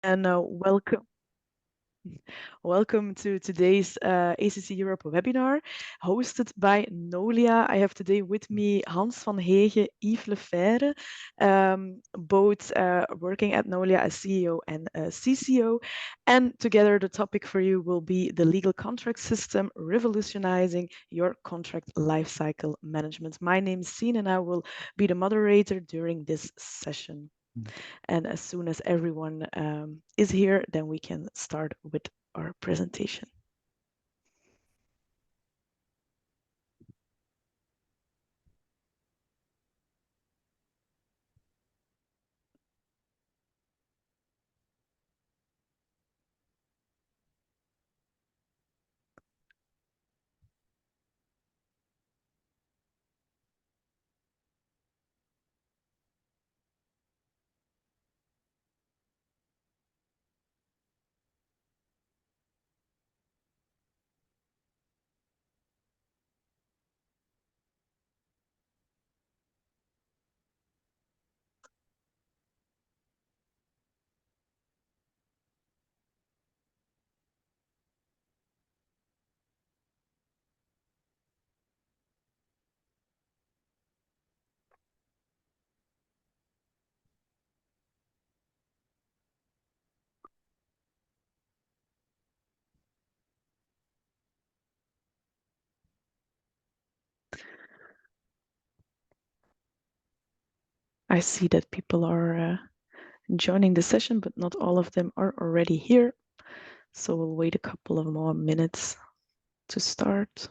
and welcome to today's ACC Europe webinar hosted by Knowliah. I have today with me Hans van Hege, Yves Lefebvre, both working at Knowliah as CEO and CCO. And together the topic for you will be the legal contract system revolutionizing your contract lifecycle management. My name is Sien and I will be the moderator during this session. And as soon as everyone is here, then we can start with our presentation. I see that people are joining the session, but not all of them are already here. So we'll wait a couple of more minutes to start.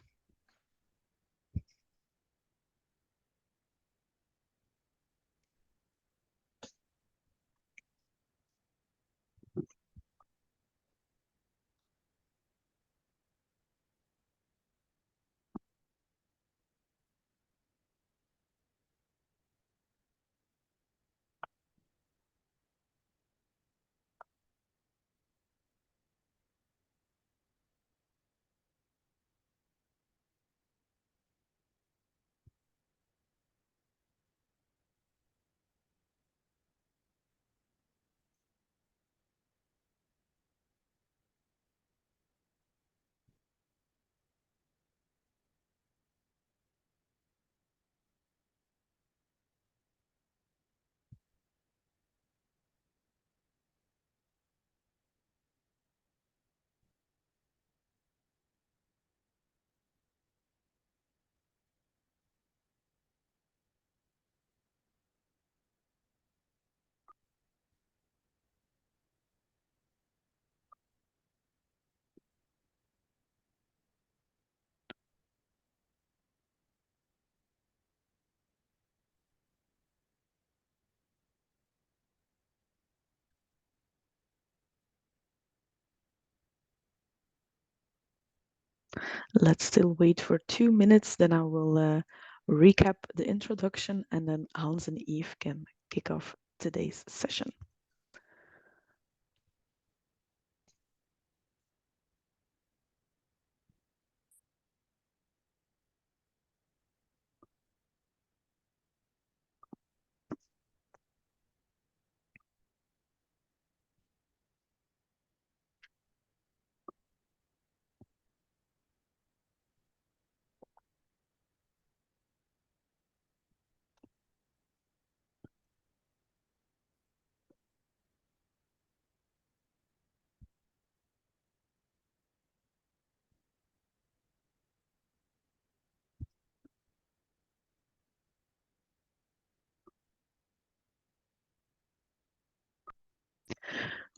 Let's still wait for 2 minutes, then I will recap the introduction and then Hans and Yves can kick off today's session.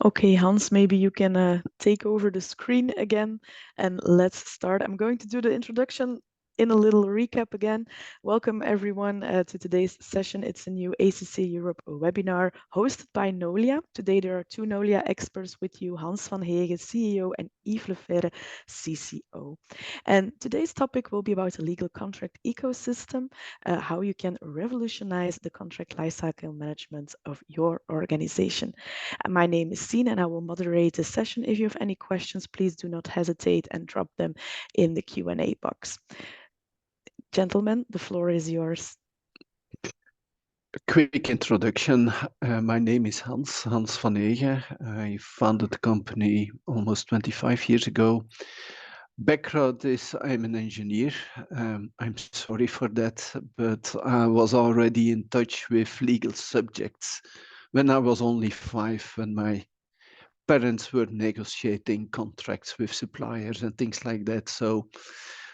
Okay, Hans, maybe you can take over the screen again and let's start. I'm going to do the introduction in a little recap again. Welcome everyone to today's session. It's a new ACC Europe webinar hosted by Knowliah. Today there are two Knowliah experts with you, Hans van Hege, CEO, and Yves Lefebvre, CCO. And today's topic will be about the legal contract ecosystem, how you can revolutionize the contract lifecycle management of your organization. My name is Sien and I will moderate the session. If you have any questions, please do not hesitate and drop them in the Q&A box. Gentlemen, the floor is yours. A quick introduction. My name is Hans van Ege. I founded the company almost 25 years ago. Background is I'm an engineer. I'm sorry for that, but I was already in touch with legal subjects when I was only 5, when my parents were negotiating contracts with suppliers and things like that. So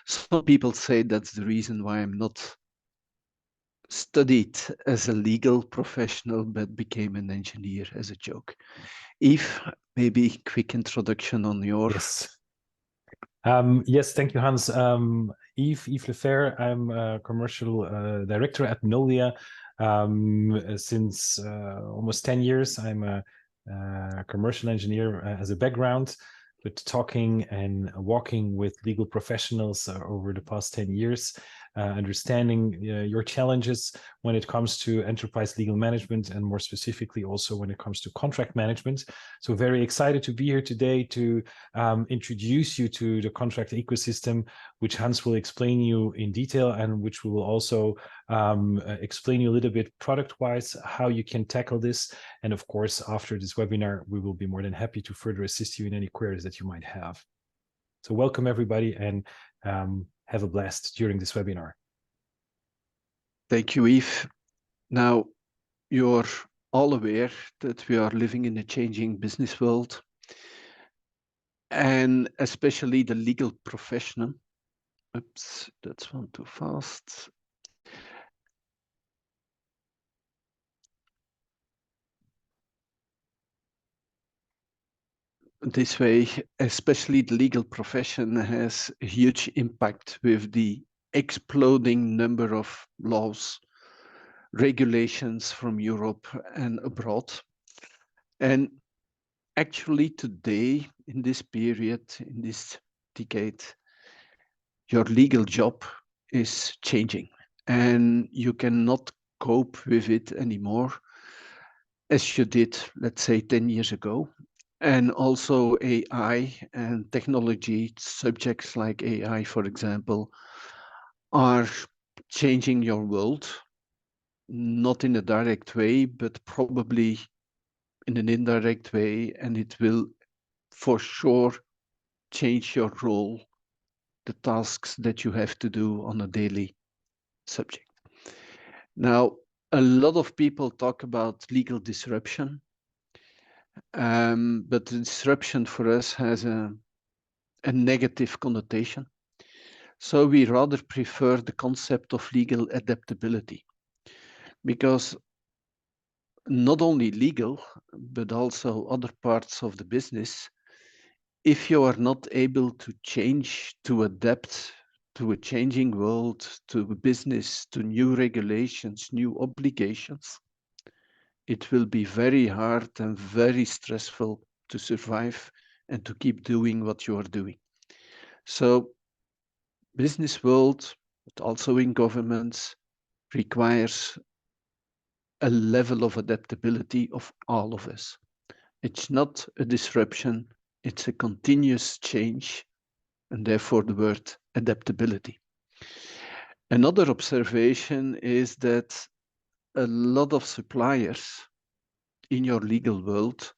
some people say that's the reason why I'm not studied as a legal professional, but became an engineer as a joke. Yves, maybe quick introduction on your... Yes. Yes, thank you, Hans. Yves Lefer, I'm a commercial director at Knowliah. Since almost 10 years, I'm a commercial engineer as a background, but talking and walking with legal professionals over the past 10 years, understanding your challenges when it comes to enterprise legal management, and more specifically also when it comes to contract management. So very excited to be here today to introduce you to the contract ecosystem, which Hans will explain you in detail, and which we will also explain you a little bit product-wise how you can tackle this. And of course, after this webinar, we will be more than happy to further assist you in any queries that you might have. So welcome everybody, and have a blast during this webinar. Thank you, Yves. Now, you're all aware that we are living in a changing business world, and especially the legal profession. Oops, that's one too fast. This way, especially the legal profession has a huge impact with the exploding number of laws, regulations from Europe and abroad. And actually today, in this period, in this decade, your legal job is changing and you cannot cope with it anymore as you did, let's say, 10 years ago. And also AI and technology subjects like AI, for example, are changing your world, not in a direct way, but probably in an indirect way, and it will for sure change your role, the tasks that you have to do on a daily subject. Now, a lot of people talk about legal disruption, but the disruption for us has a negative connotation. So we rather prefer the concept of legal adaptability, because not only legal, but also other parts of the business, if you are not able to change, to adapt to a changing world, to a business, to new regulations, new obligations, it will be very hard and very stressful to survive and to keep doing what you are doing. So business world, but also in governments, requires a level of adaptability of all of us. It's not a disruption, it's a continuous change, and therefore the word adaptability. Another observation is that a lot of suppliers in your legal world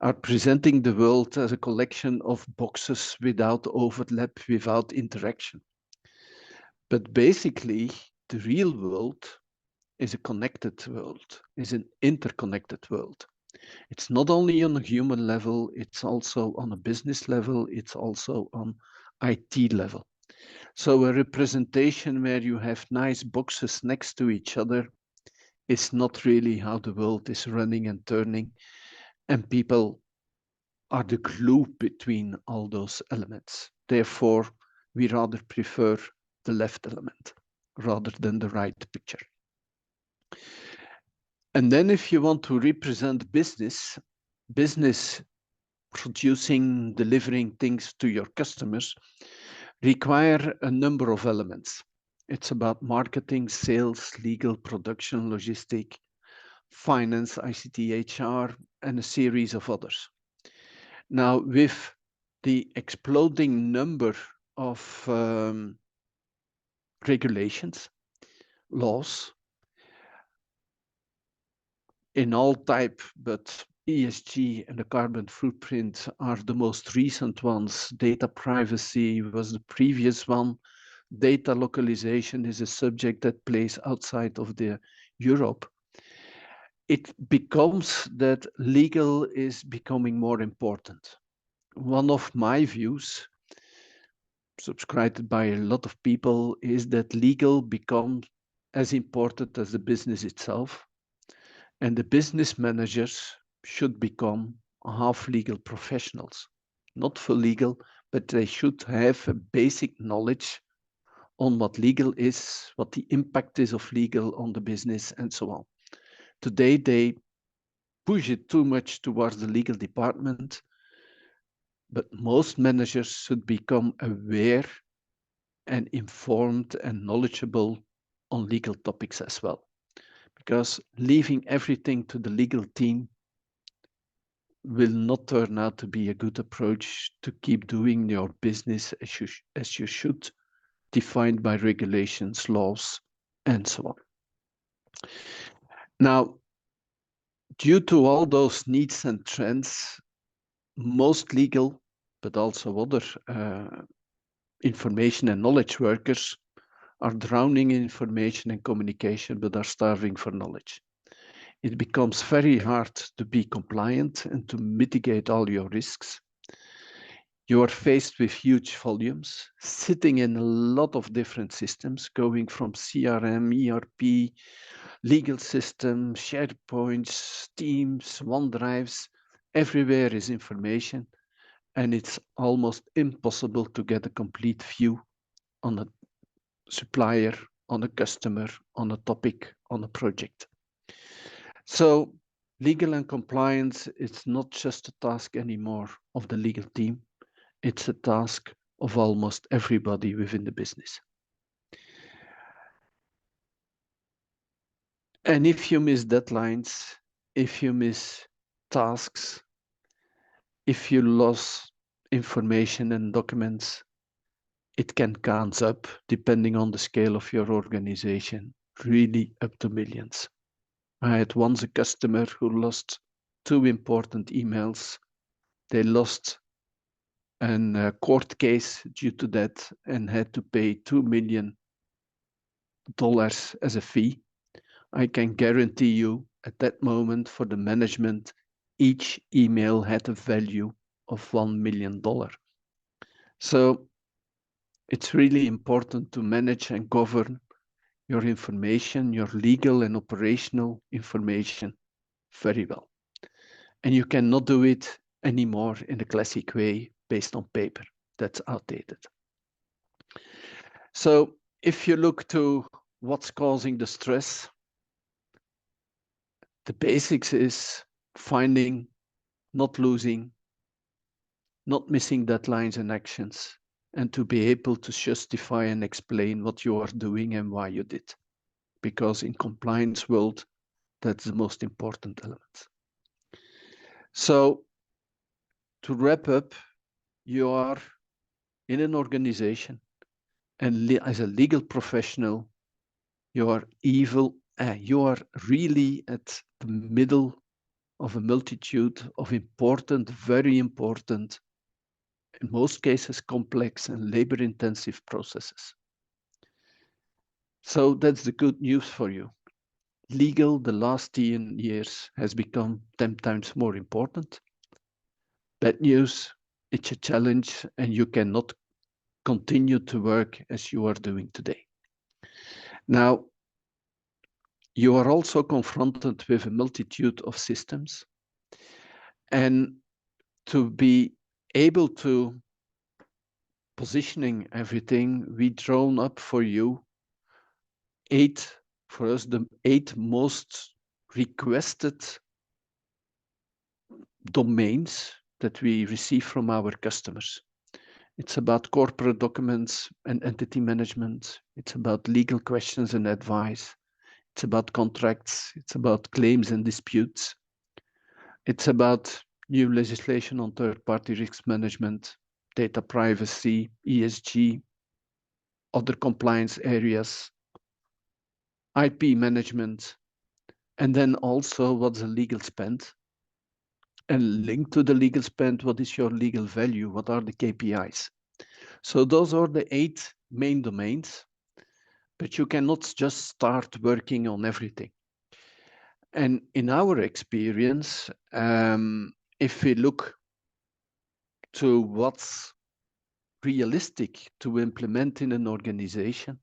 are presenting the world as a collection of boxes without overlap, without interaction. But basically, the real world is a connected world, is an interconnected world. It's not only on a human level, it's also on a business level, it's also on IT level. So a representation where you have nice boxes next to each other is not really how the world is running and turning, and people are the glue between all those elements. Therefore, we rather prefer the left element rather than the right picture. And then if you want to represent business producing, delivering things to your customers require a number of elements. It's about marketing, sales, legal, production, logistic, finance, ICT, HR, and a series of others. Now, with the exploding number of regulations, laws, in all type, but ESG and the carbon footprint are the most recent ones. Data privacy was the previous one. Data localization is a subject that plays outside of the Europe. It becomes that legal is becoming more important. One of my views, subscribed by a lot of people, is that legal becomes as important as the business itself. And the business managers should become half legal professionals, not for legal, but they should have a basic knowledge on what legal is, what the impact is of legal on the business, and so on. Today, they push it too much towards the legal department, but most managers should become aware and informed and knowledgeable on legal topics as well. Because leaving everything to the legal team will not turn out to be a good approach to keep doing your business as you should, defined by regulations, laws, and so on. Now, due to all those needs and trends, most legal, but also other information and knowledge workers are drowning in information and communication, but are starving for knowledge. It becomes very hard to be compliant and to mitigate all your risks. You are faced with huge volumes, sitting in a lot of different systems, going from CRM, ERP, legal system, SharePoints, Teams, OneDrives. Everywhere is information, and it's almost impossible to get a complete view on a supplier, on a customer, on a topic, on a project. So legal and compliance is not just a task anymore of the legal team. It's a task of almost everybody within the business. And if you miss deadlines, if you miss tasks, if you lose information and documents, it can count up, depending on the scale of your organization, really up to millions. I had once a customer who lost 2 important emails. They lost a court case due to that and had to pay $2 million as a fee. I can guarantee you at that moment for the management, each email had a value of $1 million. So it's really important to manage and govern your information, your legal and operational information very well. And you cannot do it anymore in the classic way based on paper. That's outdated. So if you look to what's causing the stress, the basics is finding, not losing, not missing deadlines and actions, and to be able to justify and explain what you are doing and why you did. Because in compliance world, that's the most important element. So to wrap up, you are in an organization, and as a legal professional, you are really at the middle of a multitude of important, very important, in most cases complex and labor-intensive processes. So that's the good news for you. Legal, the last 10 years, has become 10 times more important. Bad news, it's a challenge, and you cannot continue to work as you are doing today. Now, you are also confronted with a multitude of systems, and to be able to positioning everything, we drawn up for you the 8 most requested domains that we receive from our customers. It's about corporate documents and entity management. It's about legal questions and advice. It's about contracts. It's about claims and disputes. It's about new legislation on third-party risk management, data privacy, ESG, other compliance areas, IP management, And then also what's the legal spend? And linked to the legal spend, what is your legal value? What are the KPIs? So those are the 8 main domains, but you cannot just start working on everything. And in our experience, if we look to what's realistic to implement in an organization,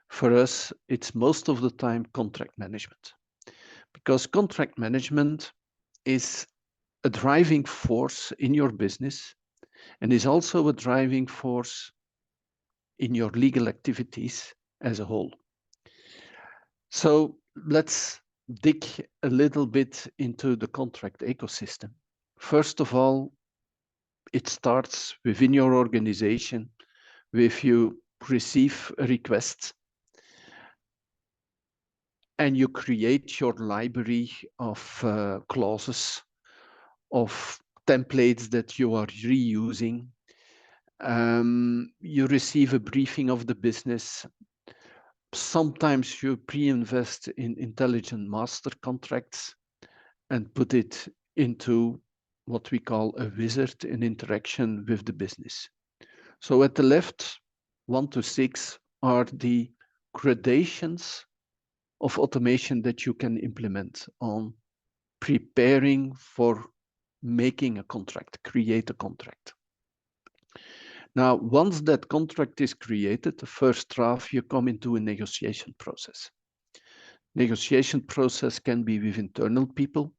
for us, it's most of the time contract management. Because contract management is a driving force in your business and is also a driving force in your legal activities as a whole. So let's dig a little bit into the contract ecosystem. First of all, it starts within your organization. If you receive a request and you create your library of clauses, of templates that you are reusing, you receive a briefing of the business. Sometimes you pre-invest in intelligent master contracts and put it into what we call a wizard in interaction with the business. So at the left, 1 to 6 are the gradations of automation that you can implement on preparing for making a contract, create a contract. Now, once that contract is created, the first draft, you come into a negotiation process. Negotiation process can be with internal people,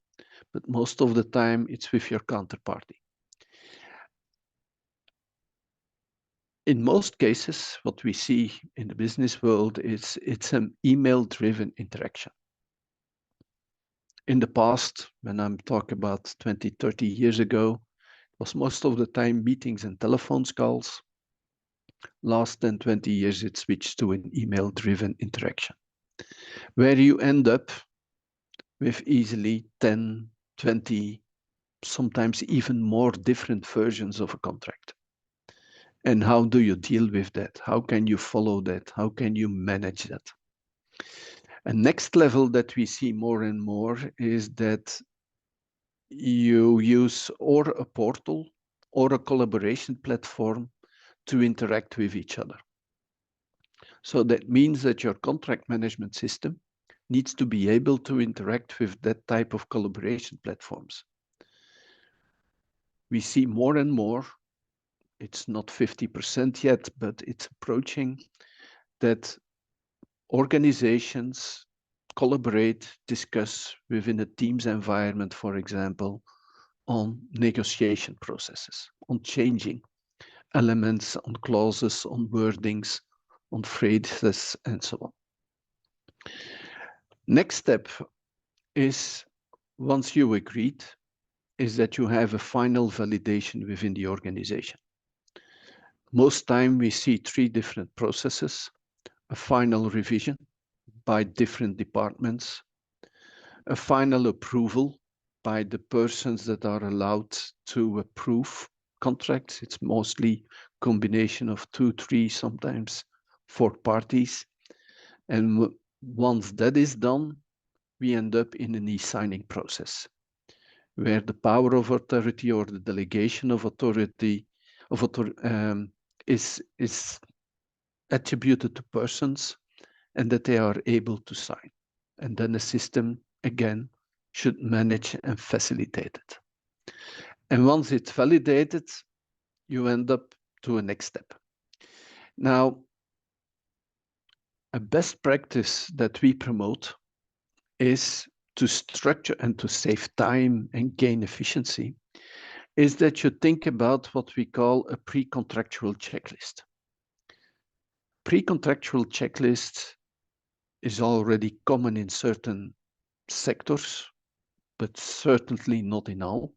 but most of the time it's with your counterparty. In most cases, what we see in the business world is it's an email-driven interaction. In the past, when I'm talking about 20, 30 years ago, it was most of the time meetings and telephone calls. Last 10, 20 years, it switched to an email-driven interaction, where you end up with easily 10, 20, sometimes even more different versions of a contract. And how do you deal with that? How can you follow that? How can you manage that? A next level that we see more and more is that you use or a portal or a collaboration platform to interact with each other. So that means that your contract management system needs to be able to interact with that type of collaboration platforms. We see more and more, it's not 50% yet, but it's approaching, that organizations collaborate, discuss within a Teams environment, for example, on negotiation processes, on changing elements, on clauses, on wordings, on phrases, and so on. Next step is, once you agreed, is that you have a final validation within the organization. Most time we see 3 different processes: a final revision by different departments, a final approval by the persons that are allowed to approve contracts. It's mostly combination of 2, 3, sometimes 4 parties. And once that is done, we end up in an e-signing process, where the power of authority or the delegation of authority is attributed to persons, and that they are able to sign. And then the system, again, should manage and facilitate it. And once it's validated, you end up to a next step. Now, a best practice that we promote is to structure and to save time and gain efficiency, is that you think about what we call a pre-contractual checklist. Pre-contractual checklist is already common in certain sectors, but certainly not in all.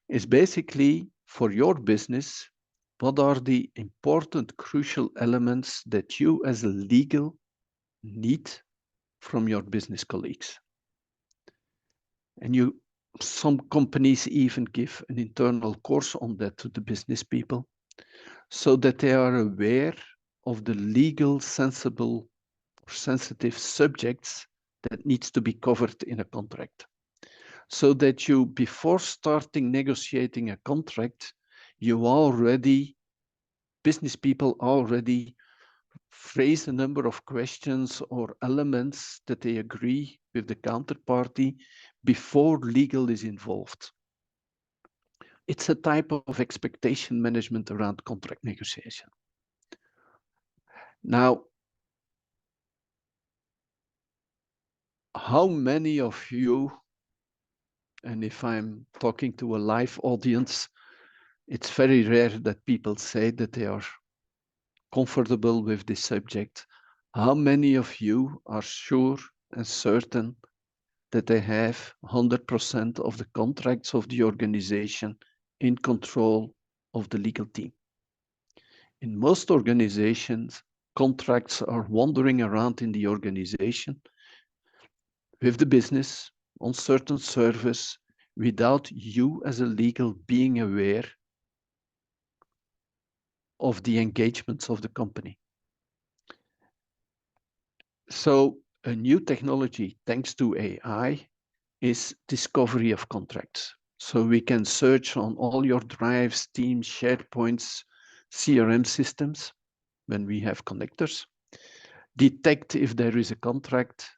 It's basically, for your business, what are the important, crucial elements that you as a legal need from your business colleagues. And some companies even give an internal course on that to the business people, so that they are aware of the legal, sensible, or sensitive subjects that needs to be covered in a contract. So that you, before starting negotiating a contract, you already, business people already phrase a number of questions or elements that they agree with the counterparty before legal is involved. It's a type of expectation management around contract negotiation. Now, how many of you, and if I'm talking to a live audience, it's very rare that people say that they are comfortable with this subject. How many of you are sure and certain that they have 100% of the contracts of the organization in control of the legal team? In most organizations, contracts are wandering around in the organization with the business on certain service without you as a legal being aware of the engagements of the company. So a new technology, thanks to AI, is discovery of contracts. So we can search on all your drives, Teams, SharePoints, CRM systems when we have connectors, detect if there is a contract.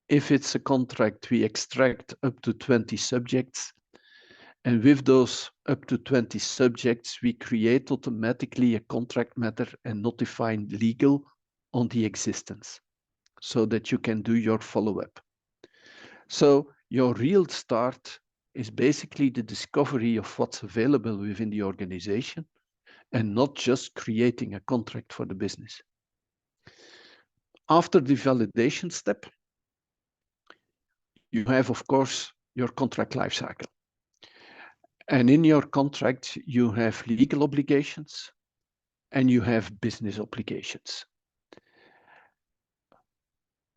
If it's a contract, we extract up to 20 subjects. And with those up to 20 subjects, we create automatically a contract matter and notify legal on the existence so that you can do your follow-up. So your real start is basically the discovery of what's available within the organization and not just creating a contract for the business. After the validation step, you have, of course, your contract lifecycle. And in your contract, you have legal obligations and you have business obligations.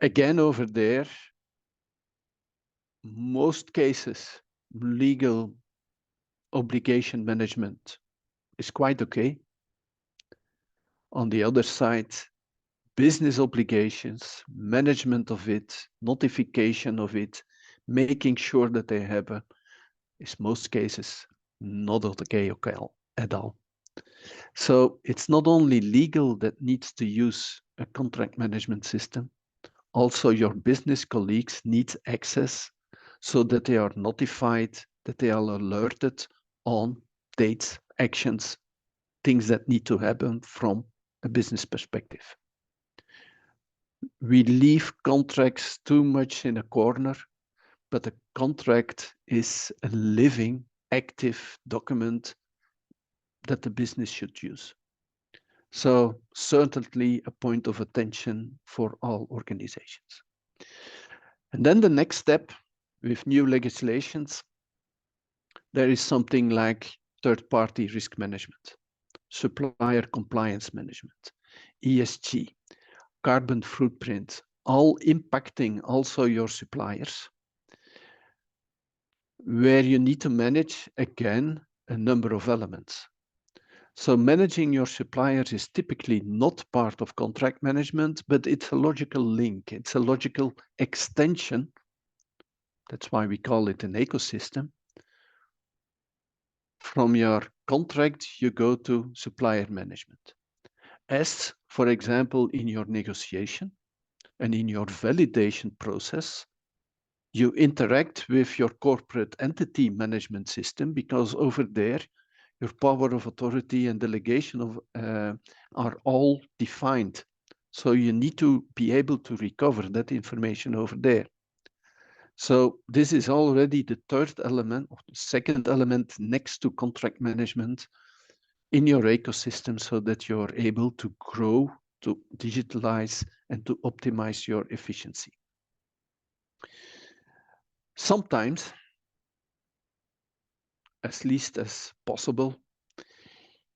Again, over there, most cases, legal obligation management is quite okay. On the other side, business obligations, management of it, notification of it, making sure that they happen, is most cases not okay at all. So it's not only legal that needs to use a contract management system, also your business colleagues need access so that they are notified, that they are alerted on dates, actions, things that need to happen from a business perspective. We leave contracts too much in a corner, but a contract is a living, active document that the business should use. So certainly a point of attention for all organizations. And then the next step with new legislations, there is something like third-party risk management, supplier compliance management, ESG, carbon footprint, all impacting also your suppliers, where you need to manage, again, a number of elements. So managing your suppliers is typically not part of contract management, but it's a logical link. It's a logical extension. That's why we call it an ecosystem. From your contract, you go to supplier management. As, for example, in your negotiation and in your validation process, you interact with your corporate entity management system because over there, your power of authority and delegation are all defined. So you need to be able to recover that information over there. So this is already the third element, or the second element next to contract management in your ecosystem so that you're able to grow, to digitalize, and to optimize your efficiency. Sometimes, as least as possible,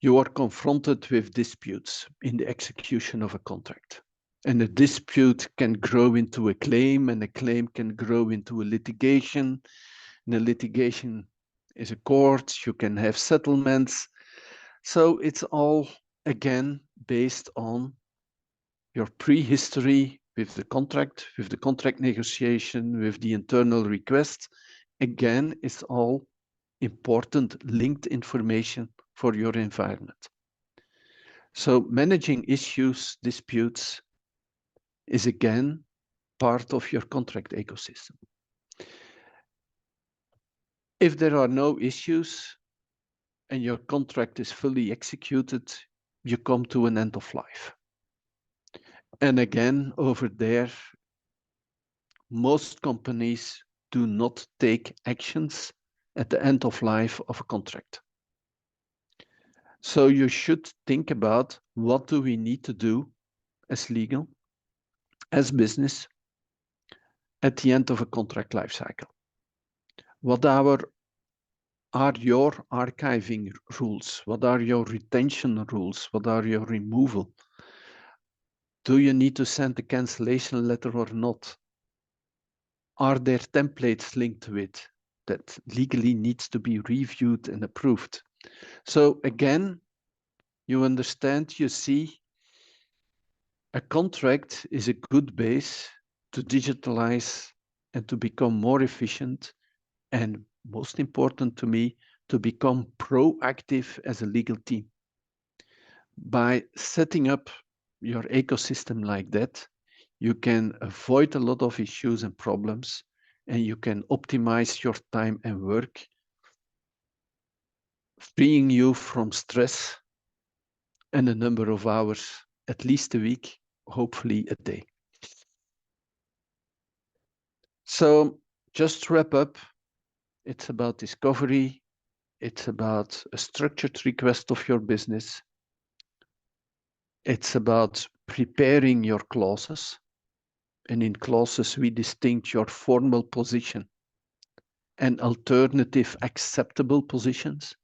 you are confronted with disputes in the execution of a contract. And a dispute can grow into a claim, and a claim can grow into a litigation. And a litigation is a court, you can have settlements. So it's all, again, based on your prehistory with the contract negotiation, with the internal request. Again, it's all important linked information for your environment. So managing issues, disputes is again part of your contract ecosystem. If there are no issues and your contract is fully executed, you come to an end of life. And again, over there, most companies do not take actions at the end of life of a contract. So you should think about, what do we need to do as legal, as business, at the end of a contract lifecycle? What are your archiving rules? What are your retention rules? What are your removal? Do you need to send a cancellation letter or not? Are there templates linked to it that legally needs to be reviewed and approved? So again, you understand, you see, a contract is a good base to digitalize and to become more efficient, and most important to me, to become proactive as a legal team. By setting up your ecosystem like that, you can avoid a lot of issues and problems, and you can optimize your time and work, freeing you from stress and a number of hours, at least a week, hopefully a day. So just to wrap up, it's about discovery, it's about a structured request of your business, it's about preparing your clauses, and in clauses we distinguish your formal position and alternative acceptable positions.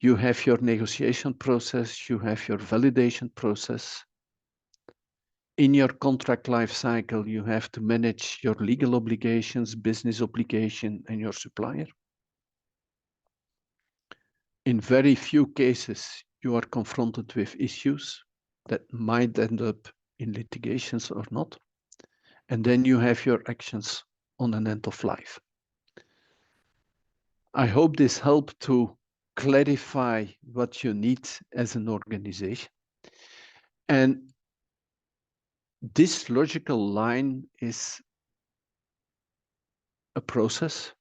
You have your negotiation process, you have your validation process. In your contract life cycle, you have to manage your legal obligations, business obligation, and your supplier. In very few cases, you are confronted with issues that might end up in litigations or not. And then you have your actions on an end of life. I hope this helped to clarify what you need as an organization. And this logical line is a process.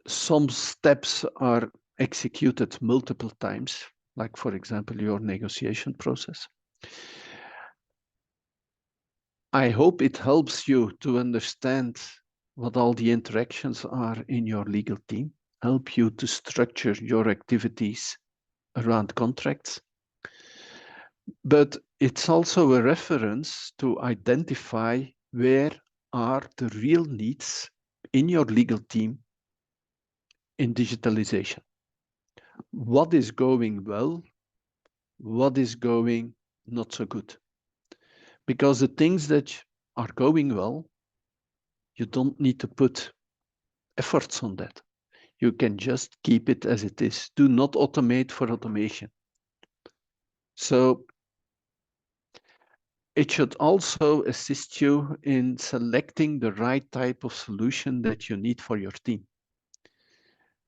Some steps are executed multiple times, like, for example, your negotiation process. I hope it helps you to understand what all the interactions are in your legal team, help you to structure your activities around contracts. But it's also a reference to identify where are the real needs in your legal team in digitalization. What is going well? What is going not so good? Because the things that are going well, you don't need to put efforts on that. You can just keep it as it is. Do not automate for automation. So it should also assist you in selecting the right type of solution that you need for your team.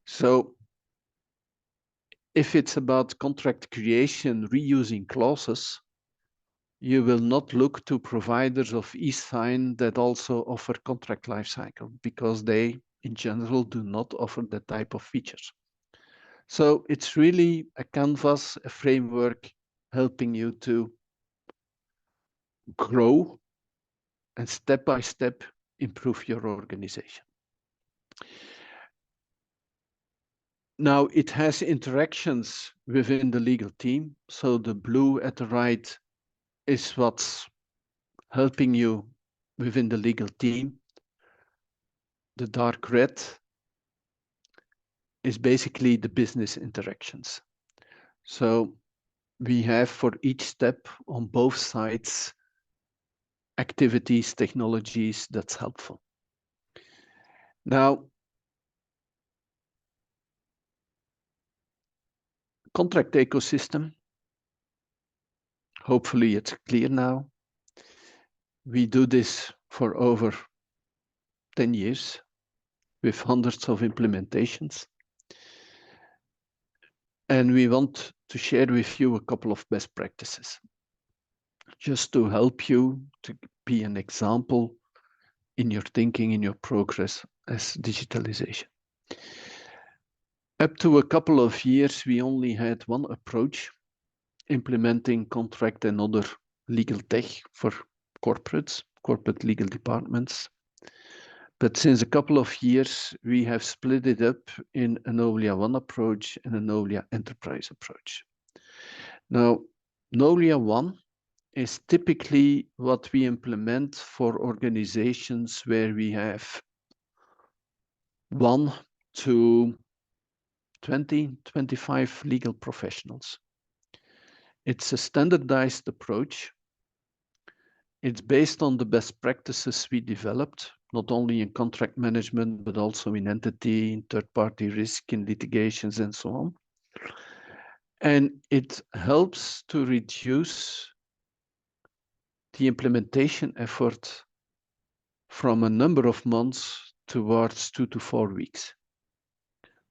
So if it's about contract creation, reusing clauses, you will not look to providers of e-sign that also offer contract lifecycle, because they, in general, do not offer that type of features. So it's really a canvas, a framework, helping you to grow and step by step improve your organization. Now, it has interactions within the legal team. So the blue at the right is what's helping you within the legal team. The dark red is basically the business interactions. So we have for each step on both sides activities, technologies that's helpful. Now, contract ecosystem, hopefully it's clear now. We do this for over 10 years with hundreds of implementations. And we want to share with you a couple of best practices, just to help you to be an example in your thinking, in your progress as digitalization. Up to a couple of years, we only had one approach, implementing contract and other legal tech for corporates, corporate legal departments. But since a couple of years, we have split it up in a Knowliah 1 approach and a Knowliah Enterprise approach. Now, Knowliah 1 is typically what we implement for organizations where we have 1 to 20, 25 legal professionals. It's a standardized approach. It's based on the best practices we developed, not only in contract management, but also in entity, in third-party risk, in litigations, and so on. And it helps to reduce the implementation effort from a number of months towards 2 to 4 weeks.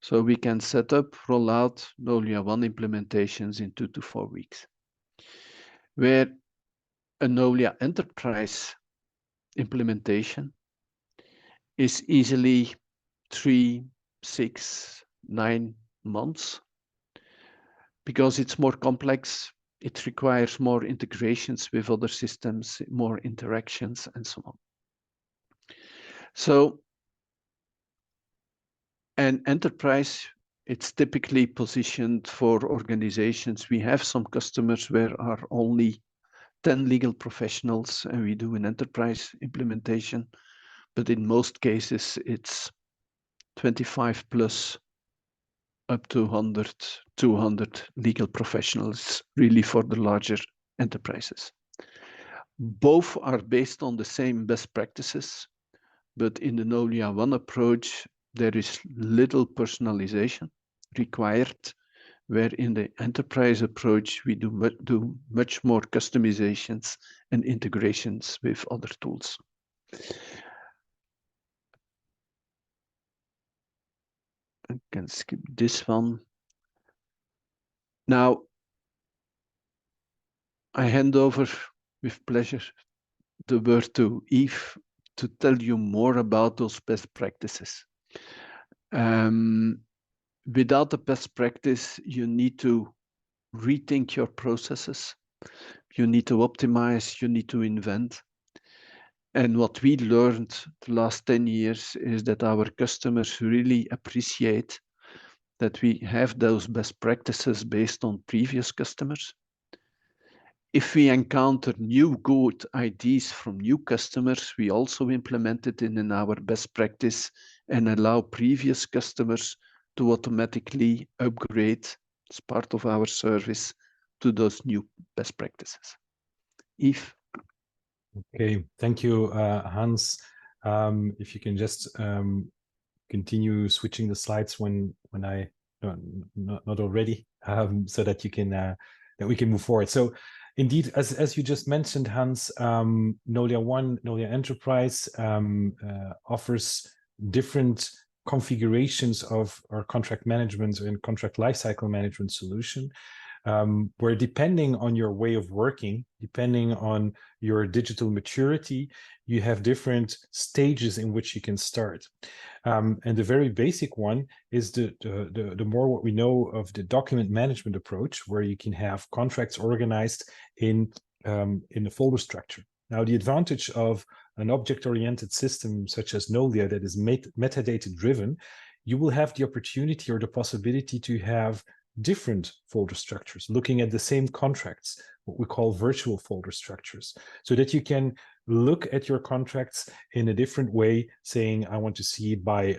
So we can set up, roll out Knowliah 1 implementations in 2 to 4 weeks. Where a Knowliah Enterprise implementation is easily 3, 6, 9 months, because it's more complex. It requires more integrations with other systems, more interactions, and so on. So an enterprise, it's typically positioned for organizations. We have some customers where are only 10 legal professionals and we do an enterprise implementation, but in most cases it's 25 plus up to 100, 200 legal professionals, really for the larger enterprises. Both are based on the same best practices, but in the Knowliah 1 approach, there is little personalization required, where in the enterprise approach, we do much more customizations and integrations with other tools. I can skip this one. Now, I hand over with pleasure the word to Yves to tell you more about those best practices. Without the best practice, you need to rethink your processes. You need to optimize, you need to invent. And what we learned the last 10 years is that our customers really appreciate that we have those best practices based on previous customers. If we encounter new good ideas from new customers, we also implement it in our best practice and allow previous customers to automatically upgrade as part of our service to those new best practices. Yves? Okay, thank you, Hans. If you can just continue switching the slides when I not already, so that you can that we can move forward. So, indeed, as you just mentioned, Hans, Knowliah 1, Knowliah Enterprise offers different configurations of our contract management and contract lifecycle management solution, where depending on your way of working, depending on your digital maturity, you have different stages in which you can start. And the very basic one is the more what we know of the document management approach, where you can have contracts organized in a folder structure. Now, the advantage of an object-oriented system such as Knowliah that is metadata-driven, you will have the opportunity or the possibility to have different folder structures, looking at the same contracts, what we call virtual folder structures, so that you can look at your contracts in a different way, saying, I want to see by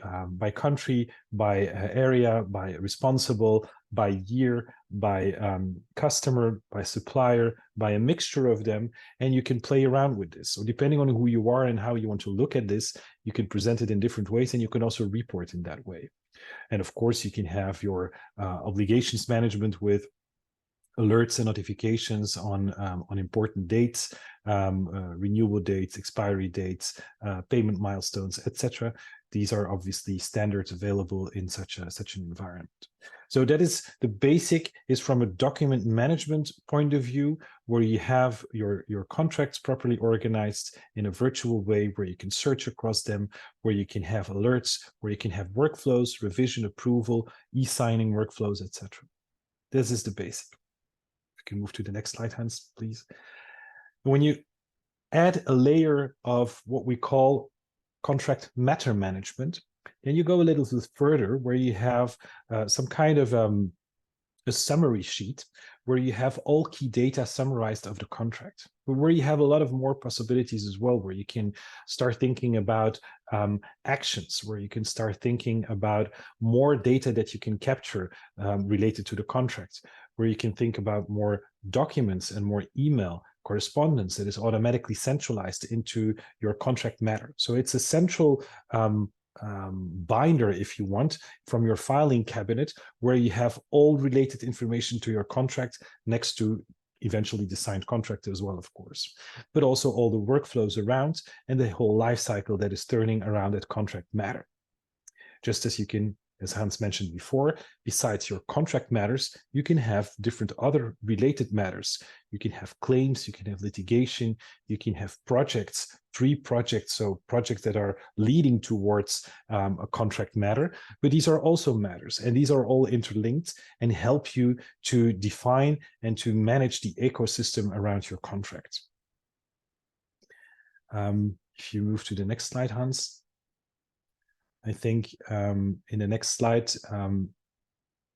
country, by area, by responsible, by year, by customer, by supplier, by a mixture of them, and you can play around with this. So depending on who you are and how you want to look at this, you can present it in different ways, and you can also report in that way. And of course, you can have your obligations management with alerts and notifications on important dates, renewal dates, expiry dates, payment milestones, etc. These are obviously standards available in such an environment. So that is the basic, is from a document management point of view, where you have your contracts properly organized in a virtual way, where you can search across them, where you can have alerts, where you can have workflows, revision, approval, e-signing workflows, etc. This is the basic. If you can move to the next slide, Hans, please. When you add a layer of what we call contract matter management, then you go a little bit further, where you have some kind of a summary sheet where you have all key data summarized of the contract, but where you have a lot of more possibilities as well, where you can start thinking about actions, where you can start thinking about more data that you can capture related to the contract, where you can think about more documents and more email correspondence that is automatically centralized into your contract matter. So it's a central binder, if you want, from your filing cabinet, where you have all related information to your contract next to eventually the signed contract as well, of course, but also all the workflows around and the whole life cycle that is turning around that contract matter. Just as you can, as Hans mentioned before, besides your contract matters, you can have different other related matters. You can have claims, you can have litigation, you can have projects, pre-projects, so projects that are leading towards a contract matter, but these are also matters, and these are all interlinked and help you to define and to manage the ecosystem around your contract. If you move to the next slide, Hans. I think in the next slide,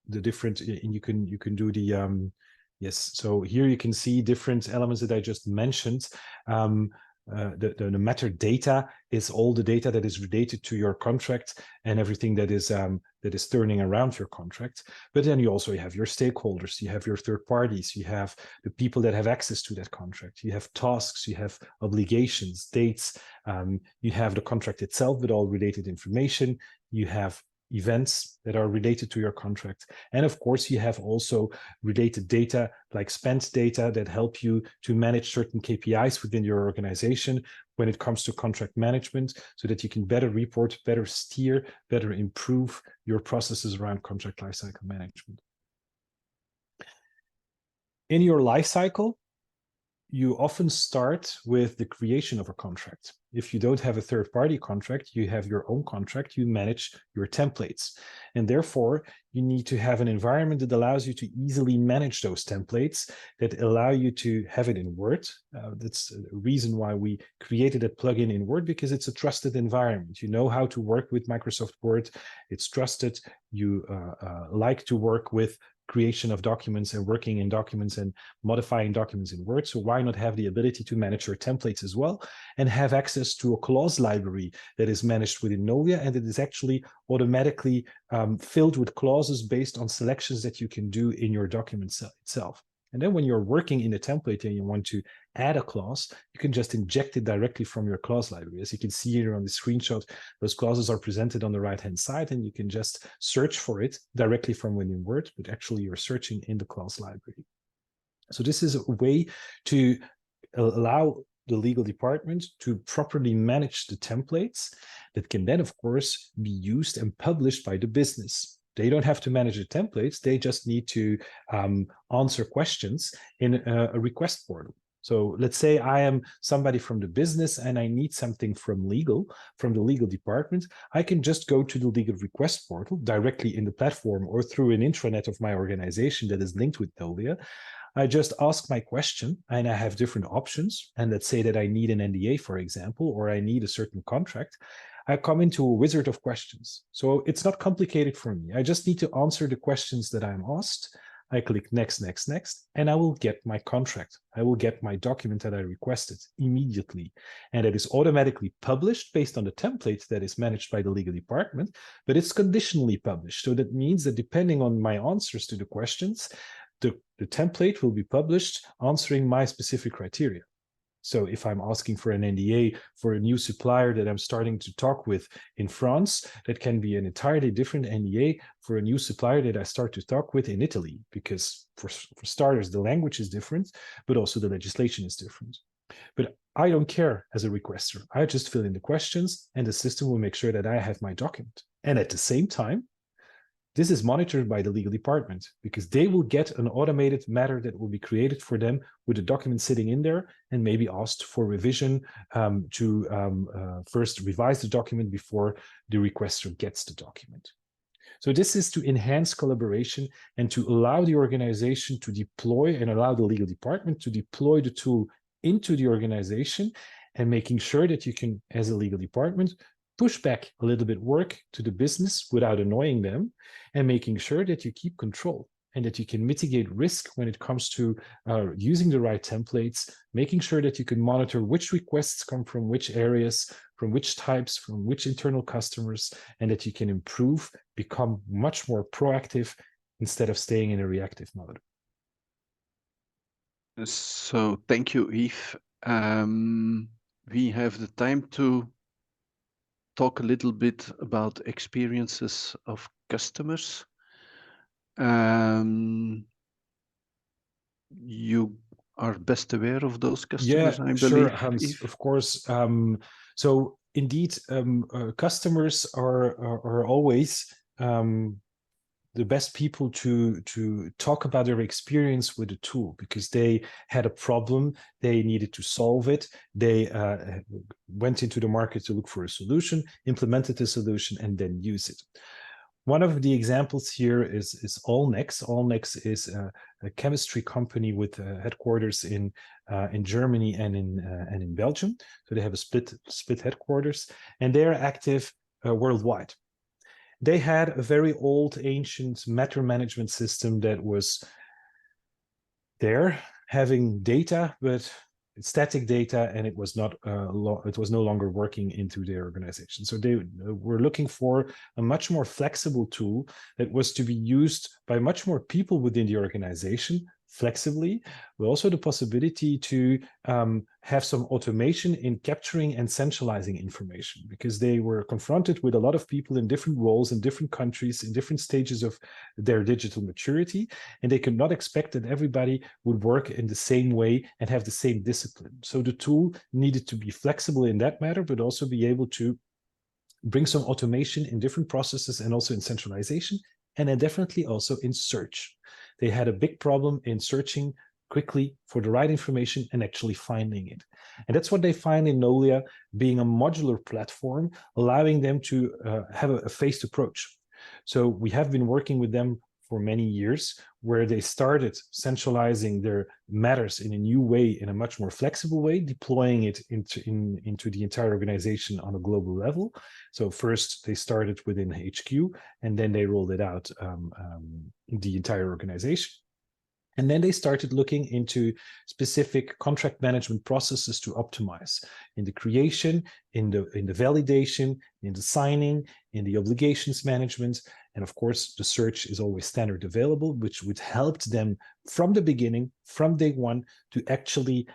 the different, and you can do the, yes, so here you can see different elements that I just mentioned. The matter data is all the data that is related to your contract and everything that is turning around your contract. But then you also have your stakeholders, you have your third parties, you have the people that have access to that contract, you have tasks, you have obligations, dates, you have the contract itself with all related information, you have events that are related to your contract. And of course, you have also related data like spend data that help you to manage certain KPIs within your organization when it comes to contract management, so that you can better report, better steer, better improve your processes around contract lifecycle management. In your lifecycle, you often start with the creation of a contract. If you don't have a third-party contract, you have your own contract, you manage your templates. And therefore, you need to have an environment that allows you to easily manage those templates, that allow you to have it in Word. That's the reason why we created a plugin in Word, because it's a trusted environment. You know how to work with Microsoft Word. It's trusted. You like to work with creation of documents and working in documents and modifying documents in Word. So why not have the ability to manage your templates as well and have access to a clause library that is managed within Knowliah, and it is actually automatically filled with clauses based on selections that you can do in your document itself. And then when you're working in a template and you want to add a clause, you can just inject it directly from your clause library. As you can see here on the screenshot, those clauses are presented on the right-hand side, and you can just search for it directly from within Word, but actually you're searching in the clause library. So this is a way to allow the legal department to properly manage the templates that can then, of course, be used and published by the business. They don't have to manage the templates. They just need to answer questions in a request portal. So let's say I am somebody from the business and I need something from the legal department. I can just go to the legal request portal directly in the platform or through an intranet of my organization that is linked with Knowliah. I just ask my question and I have different options. And let's say that I need an NDA, for example, or I need a certain contract. I come into a wizard of questions. So it's not complicated for me. I just need to answer the questions that I'm asked. I click next, next, next, and I will get my contract. I will get my document that I requested immediately. And it is automatically published based on the template that is managed by the legal department, but it's conditionally published. So that means that depending on my answers to the questions, the template will be published answering my specific criteria. So if I'm asking for an NDA for a new supplier that I'm starting to talk with in France, that can be an entirely different NDA for a new supplier that I start to talk with in Italy, because for starters, the language is different, but also the legislation is different. But I don't care as a requester. I just fill in the questions and the system will make sure that I have my document. And at the same time, this is monitored by the legal department because they will get an automated matter that will be created for them with a document sitting in there and maybe asked for revision to first revise the document before the requester gets the document. So this is to enhance collaboration and to allow the organization to deploy and allow the legal department to deploy the tool into the organization and making sure that you can, as a legal department, push back a little bit work to the business without annoying them and making sure that you keep control and that you can mitigate risk when it comes to using the right templates, making sure that you can monitor which requests come from which areas, from which types, from which internal customers, and that you can improve, become much more proactive instead of staying in a reactive mode. So thank you, Yves. We have the time to talk a little bit about experiences of customers. You are best aware of those customers, I sure, believe. Hans, of course. So indeed, customers are always the best people to talk about their experience with the tool because they had a problem, they needed to solve it, they went into the market to look for a solution, implemented the solution, and then use it. One of the examples here is Allnex. Allnex is a chemistry company with headquarters in Germany and in Belgium. So they have a split headquarters, and they are active worldwide. They had a very old, ancient matter management system that was there, having data, but static data, and it was not it was no longer working into their organization. So they were looking for a much more flexible tool that was to be used by much more people within the organization flexibly, but also the possibility to have some automation in capturing and centralizing information, because they were confronted with a lot of people in different roles in different countries in different stages of their digital maturity, and they could not expect that everybody would work in the same way and have the same discipline. So the tool needed to be flexible in that matter, but also be able to bring some automation in different processes and also in centralization, and then definitely also in search. They had a big problem in searching quickly for the right information and actually finding it. And that's what they find in Knowliah, being a modular platform, allowing them to have a phased approach. So we have been working with them for many years, where they started centralizing their matters in a new way, in a much more flexible way, deploying it into the entire organization on a global level. So first they started within HQ, and then they rolled it out in the entire organization. And then they started looking into specific contract management processes to optimize in the creation, in the validation, in the signing, in the obligations management. And of course, the search is always standard available, which would help them from the beginning, from day one, to actually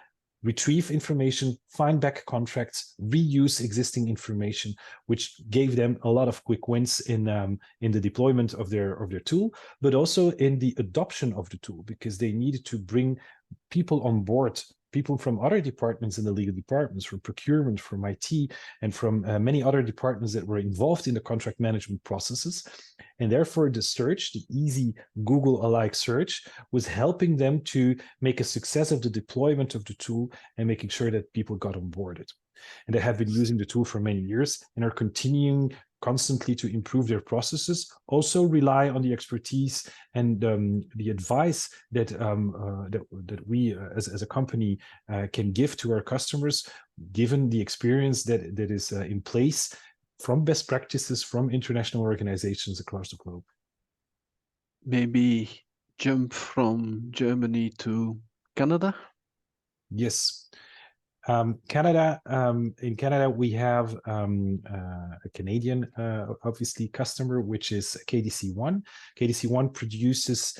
retrieve information, find back contracts, reuse existing information, which gave them a lot of quick wins in the deployment of their tool, but also in the adoption of the tool, because they needed to bring people on board, people from other departments in the legal departments, from procurement, from IT, and from many other departments that were involved in the contract management processes. And therefore, the search, the easy Google-alike search, was helping them to make a success of the deployment of the tool and making sure that people got on board it. And they have been using the tool for many years and are continuing constantly to improve their processes, also rely on the expertise and the advice that we as a company can give to our customers, given the experience that is in place from best practices from international organizations across the globe. Maybe jump from Germany to Canada? Yes. Canada, in Canada, we have a Canadian, obviously, customer, which is KDC1. KDC1 produces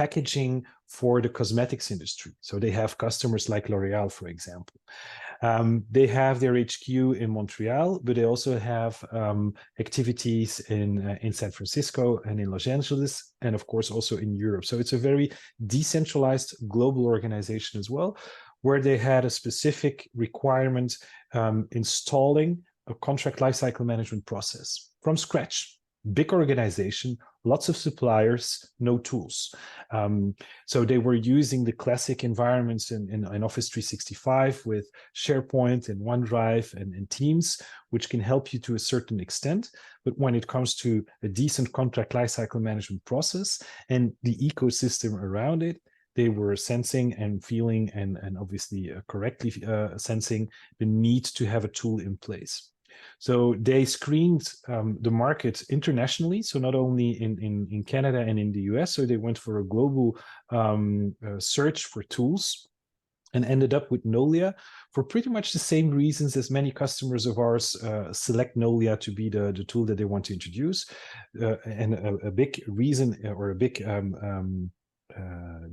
packaging for the cosmetics industry. So they have customers like L'Oreal, for example. They have their HQ in Montreal, but they also have activities in San Francisco and in Los Angeles, and of course also in Europe. So it's a very decentralized global organization as well, where they had a specific requirement installing a contract lifecycle management process from scratch. Big organization, lots of suppliers, no tools. So they were using the classic environments in Office 365 with SharePoint and OneDrive and Teams, which can help you to a certain extent. But when it comes to a decent contract lifecycle management process and the ecosystem around it, they were sensing and feeling and obviously correctly sensing the need to have a tool in place. So they screened the market internationally, so not only in Canada and in the US. So they went for a global search for tools and ended up with Knowliah for pretty much the same reasons as many customers of ours select Knowliah to be the tool that they want to introduce. And a big reason or a big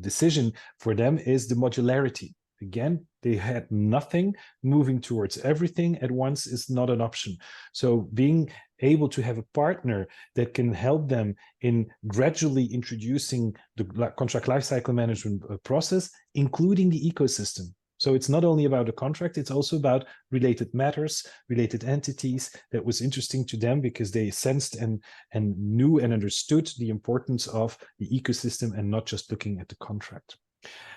decision for them is the modularity. Again, they had nothing. Moving towards everything at once is not an option. So being able to have a partner that can help them in gradually introducing the contract lifecycle management process, including the ecosystem. So it's not only about the contract, it's also about related matters, related entities. That was interesting to them because they sensed and knew and understood the importance of the ecosystem and not just looking at the contract.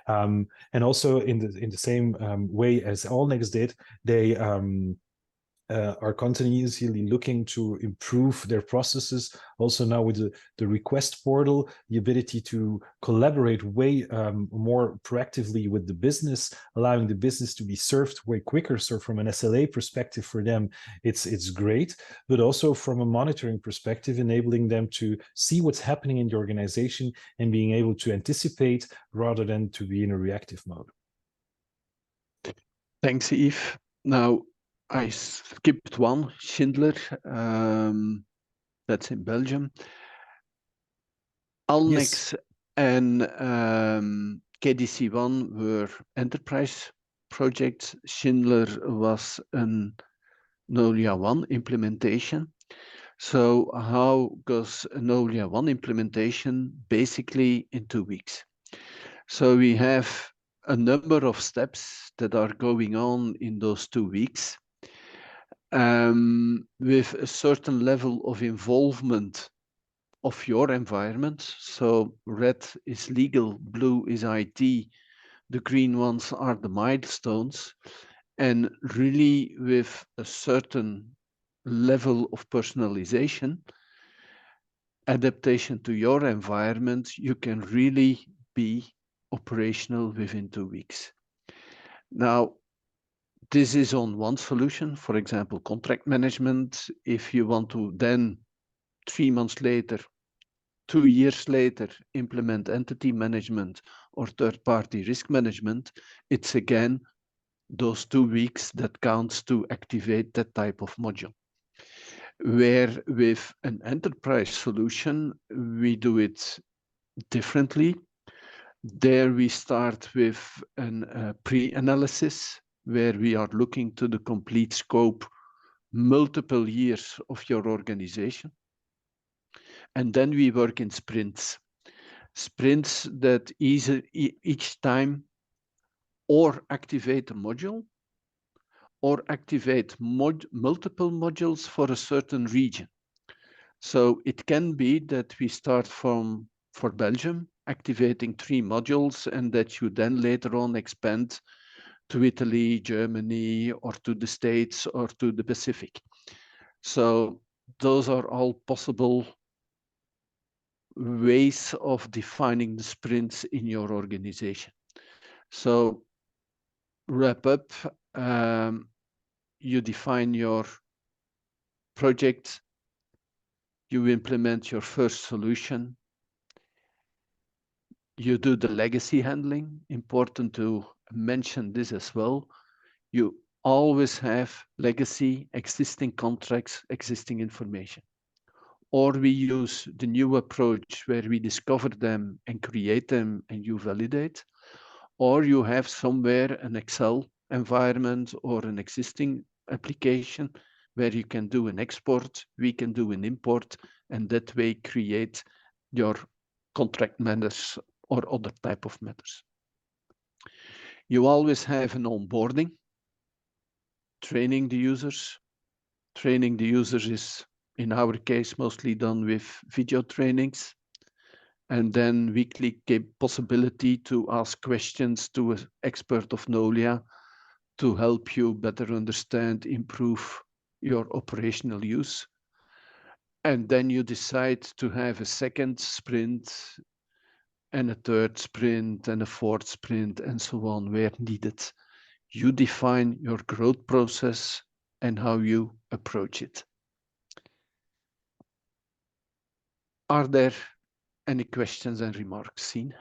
And also in the same way as Allnex did, they are continuously looking to improve their processes. Also now with the request portal, the ability to collaborate way more proactively with the business, allowing the business to be served way quicker. So from an SLA perspective for them, it's great, but also from a monitoring perspective, enabling them to see what's happening in the organization and being able to anticipate rather than to be in a reactive mode. Thanks, Yves. Now, I skipped one, Schindler, that's in Belgium. Allnex and KDC1 were enterprise projects. Schindler was an Knowliah 1 implementation. So how goes a Knowliah 1 implementation? Basically in 2 weeks. So we have a number of steps that are going on in those 2 weeks. With a certain level of involvement of your environment. So red is legal, blue is IT, the green ones are the milestones, and really with a certain level of personalization, adaptation to your environment, you can really be operational within 2 weeks. Now, this is on one solution, for example, contract management. If you want to then 3 months later, 2 years later, implement entity management or third-party risk management, it's again those 2 weeks that counts to activate that type of module. Where with an enterprise solution, we do it differently. There we start with a pre-analysis where we are looking to the complete scope, multiple years of your organization. And then we work in sprints. Sprints that each time or activate a module or activate multiple modules for a certain region. So it can be that we start for Belgium, activating 3 modules, and that you then later on expand to Italy, Germany, or to the States, or to the Pacific. So those are all possible ways of defining the sprints in your organization. So wrap up, you define your project, you implement your first solution, you do the legacy handling. Important to mention this as well. You always have legacy, existing contracts, existing information. or we use the new approach where we discover them and create them and you validate, or you have somewhere an Excel environment or an existing application where you can do an export, we can do an import, and that way create your contract matters or other type of matters. You always have an onboarding, training the users. Training the users is, in our case, mostly done with video trainings, and then weekly possibility to ask questions to an expert of Knowliah to help you better understand, improve your operational use. And then you decide to have a second sprint and a third sprint and a fourth sprint and so on where needed. You define your growth process and how you approach it. Are there any questions and remarks seen?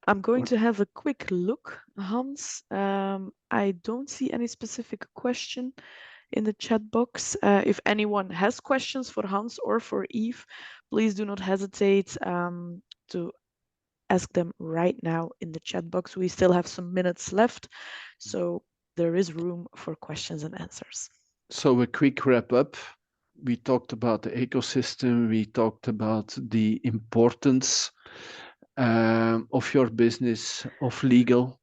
I'm going to have a quick look, Hans. I don't see any specific question in the chat box. If anyone has questions for Hans or for Yves, please do not hesitate to ask them right now in the chat box. We still have some minutes left, so there is room for questions and answers. So a quick wrap up. We talked about the ecosystem. We talked about the importance of your business, of legal.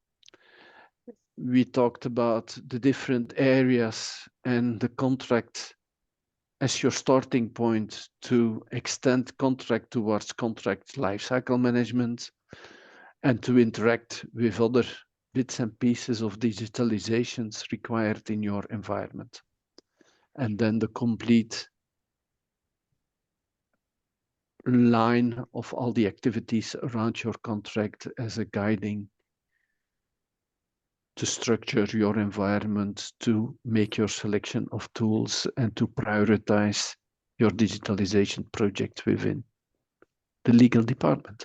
We talked about the different areas and the contract as your starting point to extend contract towards contract lifecycle management and to interact with other bits and pieces of digitalizations required in your environment. And then the complete line of all the activities around your contract as a guiding to structure your environment, to make your selection of tools, and to prioritize your digitalization project within the legal department.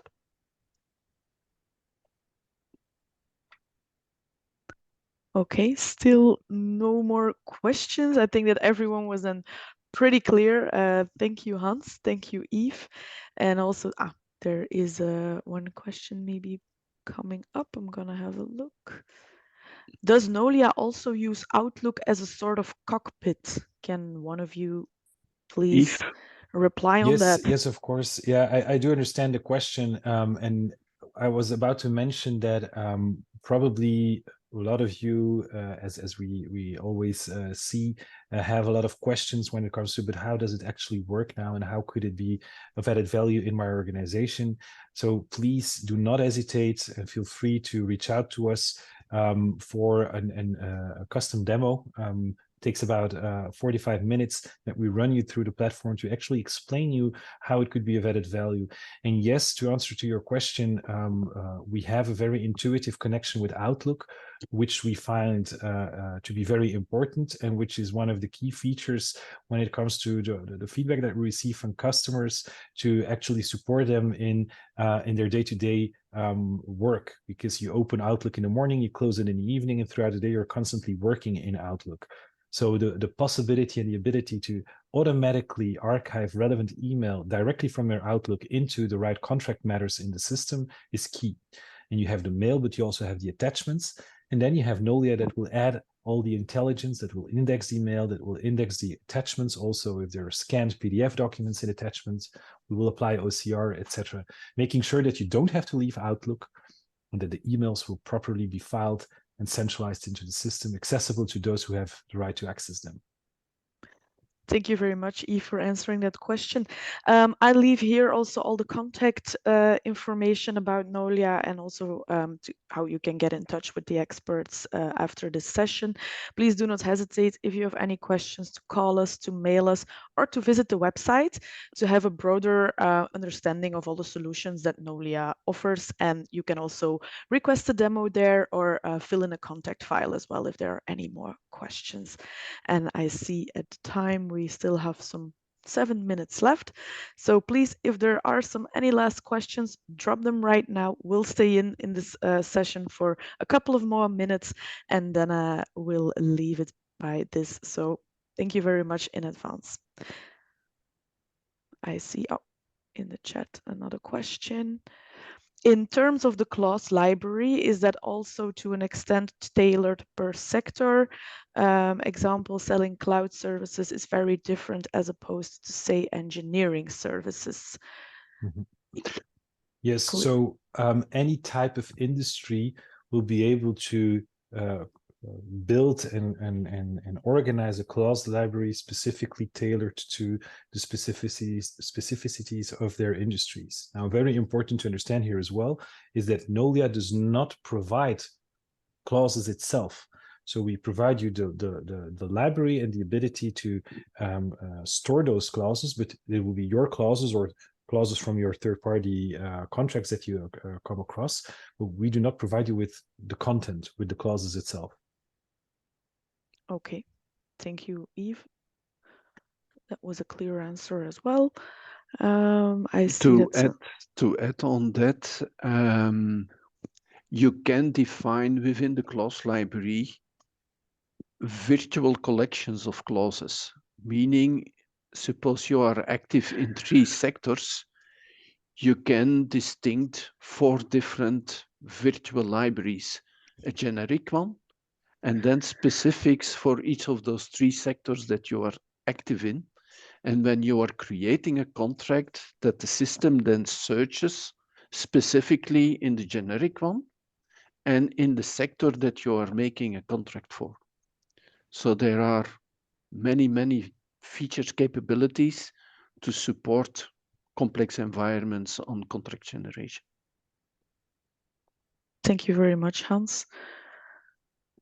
Okay, still no more questions. I think that everyone was then pretty clear. Thank you, Hans. Thank you, Yves. And also, there is one question maybe coming up. I'm gonna have a look. Does Knowliah also use Outlook as a sort of cockpit? Can one of you please Yves? reply on that? Yes, of course. Yeah, I do understand the question. And I was about to mention that probably a lot of you, as we always see, have a lot of questions when it comes to, but how does it actually work now, and how could it be of added value in my organization? So please do not hesitate and feel free to reach out to us for a custom demo. Takes about 45 minutes that we run you through the platform to actually explain you how it could be of added value. And yes, to answer to your question, we have a very intuitive connection with Outlook, which we find to be very important, and which is one of the key features when it comes to the feedback that we receive from customers to actually support them in their day-to-day work, because you open Outlook in the morning, you close it in the evening, and throughout the day you're constantly working in Outlook. So the possibility and the ability to automatically archive relevant email directly from your Outlook into the right contract matters in the system is key. And you have the mail, but you also have the attachments. And then you have Knowliah that will add all the intelligence, that will index the email, that will index the attachments. Also, if there are scanned PDF documents in attachments, we will apply OCR, etc., making sure that you don't have to leave Outlook and that the emails will properly be filed and centralized into the system, accessible to those who have the right to access them. Thank you very much, Yves, for answering that question. I leave here also all the contact information about Knowliah, and also how you can get in touch with the experts after this session. Please do not hesitate if you have any questions to call us, to mail us, or to visit the website to have a broader understanding of all the solutions that Knowliah offers. And you can also request a demo there, or fill in a contact file as well if there are any more questions. And I see at the time we still have some 7 minutes left. So please, if there are any last questions, drop them right now. We'll stay in this session for a couple of more minutes, and then we'll leave it by this. So thank you very much in advance. I see in the chat another question. In terms of the clause library, is that also to an extent tailored per sector? Example, selling cloud services is very different as opposed to, say, engineering services. Mm-hmm. Yes, so any type of industry will be able to build and organize a clause library specifically tailored to the specificities of their industries. Now, very important to understand here as well is that Knowliah does not provide clauses itself. So we provide you the library and the ability to store those clauses, but they will be your clauses or clauses from your third-party contracts that you come across. But we do not provide you with the content, with the clauses itself. Okay, thank you, Yves. That was a clear answer as well. I see to add on that, you can define within the clause library virtual collections of clauses, meaning suppose you are active in 3 sectors, you can distinct 4 different virtual libraries, a generic one, and then specifics for each of those 3 sectors that you are active in. And when you are creating a contract, that the system then searches specifically in the generic one and in the sector that you are making a contract for. So there are many features, capabilities to support complex environments on contract generation. Thank you very much, Hans.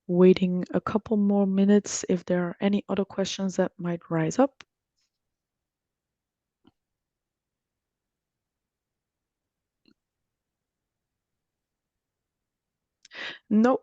Waiting a couple more minutes if there are any other questions that might rise up. No.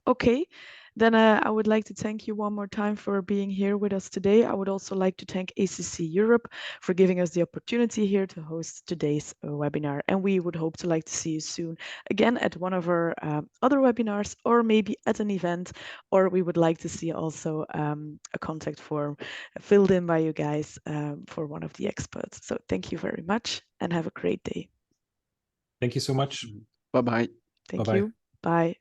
Okay. Then I would like to thank you one more time for being here with us today. I would also like to thank ACC Europe for giving us the opportunity here to host today's webinar. And we would hope to like to see you soon again at one of our other webinars, or maybe at an event, or we would like to see also a contact form filled in by you guys for one of the experts. So thank you very much and have a great day. Thank you so much. Bye-bye. Thank you. Bye.